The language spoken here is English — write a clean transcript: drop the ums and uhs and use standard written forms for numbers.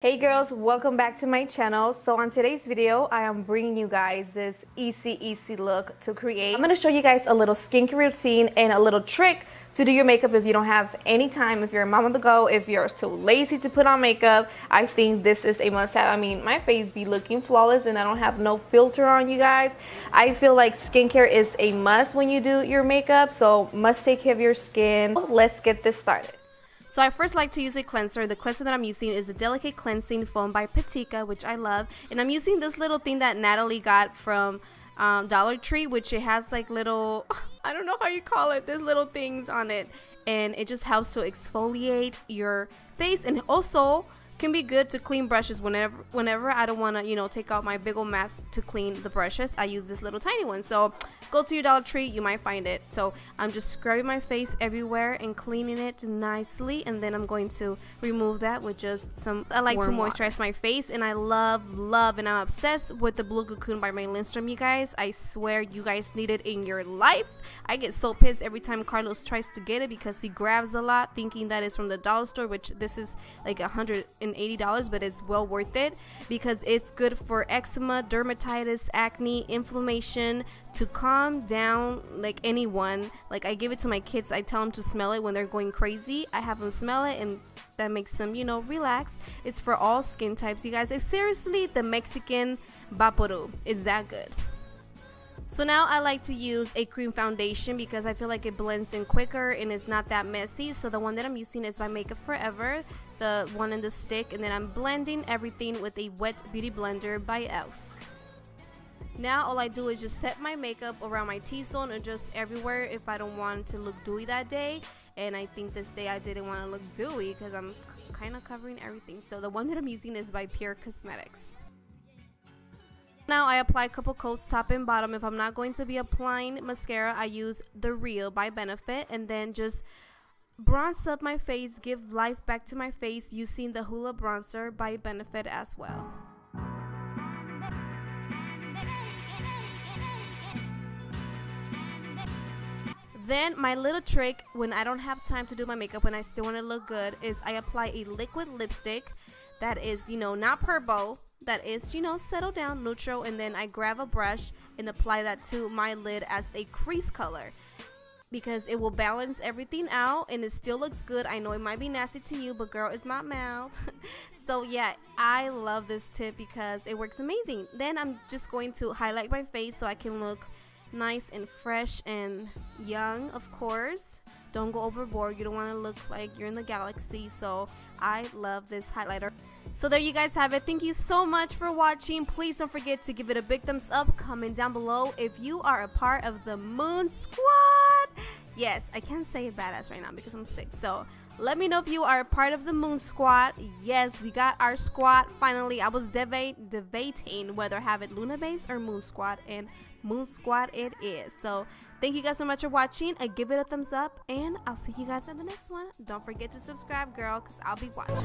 Hey girls, welcome back to my channel. So on today's video, I am bringing you guys this easy look to create. I'm going to show you guys a little skincare routine and a little trick to do your makeup if you don't have any time, if you're a mom on the go, if you're too lazy to put on makeup. I think this is a must-have. I mean, my face be looking flawless and I don't have no filter on, you guys. I feel like skincare is a must when you do your makeup, so must take care of your skin. Let's get this started. So I first like to use a cleanser. The cleanser that I'm using is the Delicate Cleansing Foam by PATYKA, which I love. And I'm using this little thing that Natalie got from Dollar Tree, which it has like little, I don't know how you call it, there's little things on it. And it just helps to exfoliate your face, and also can be good to clean brushes whenever I don't want to, you know, take out my big old mat to clean the brushes. I use this little tiny one. So go to your Dollar Tree, you might find it. So I'm just scrubbing my face everywhere and cleaning it nicely, and then I'm going to remove that with just some, I like to moisturize my face, and I love and I'm obsessed with the Blue Cocoon by my Lindstrom, you guys. I swear you guys need it in your life. I get so pissed every time Carlos tries to get it because he grabs a lot thinking that it's from the dollar store, which this is like $180, but it's well worth it because it's good for eczema, dermatitis, acne, inflammation, to calm down like anyone. Like I give it to my kids, I tell them to smell it when they're going crazy. I have them smell it and that makes them, you know, relax. It's for all skin types, you guys. It's seriously the Mexican Vaporu. It's that good. So now I like to use a cream foundation because I feel like it blends in quicker and it's not that messy. So the one that I'm using is by Makeup Forever, the one in the stick, and then I'm blending everything with a wet beauty blender by e.l.f. Now all I do is just set my makeup around my T-zone and just everywhere if I don't want to look dewy that day. And I think this day I didn't want to look dewy because I'm kind of covering everything. So the one that I'm using is by Pure Cosmetics. Now I apply a couple coats top and bottom. If I'm not going to be applying mascara, I use the Real by Benefit, and then just bronze up my face, give life back to my face using the Hula bronzer by Benefit as well. Then my little trick when I don't have time to do my makeup, when I still want to look good, is I apply a liquid lipstick that is, you know, not purple, that is, you know, settle down, neutral, and then I grab a brush and apply that to my lid as a crease color because it will balance everything out and it still looks good. I know it might be nasty to you, but girl, it's my mouth. So yeah, I love this tip because it works amazing. Then I'm just going to highlight my face so I can look nice and fresh and young, of course. Don't go overboard. You don't want to look like you're in the galaxy. So I love this highlighter. So there you guys have it. Thank you so much for watching. Please don't forget to give it a big thumbs up. Comment down below if you are a part of the Moon Squad. Yes, I can't say badass right now because I'm sick. So let me know if you are a part of the Moon Squad. Yes, we got our squad finally. I was debating whether have it Luna Babes or Moon Squad, and Moon Squad it is. So thank you guys so much for watching. Give it a thumbs up, and I'll see you guys in the next one. Don't forget to subscribe, girl, because I'll be watching.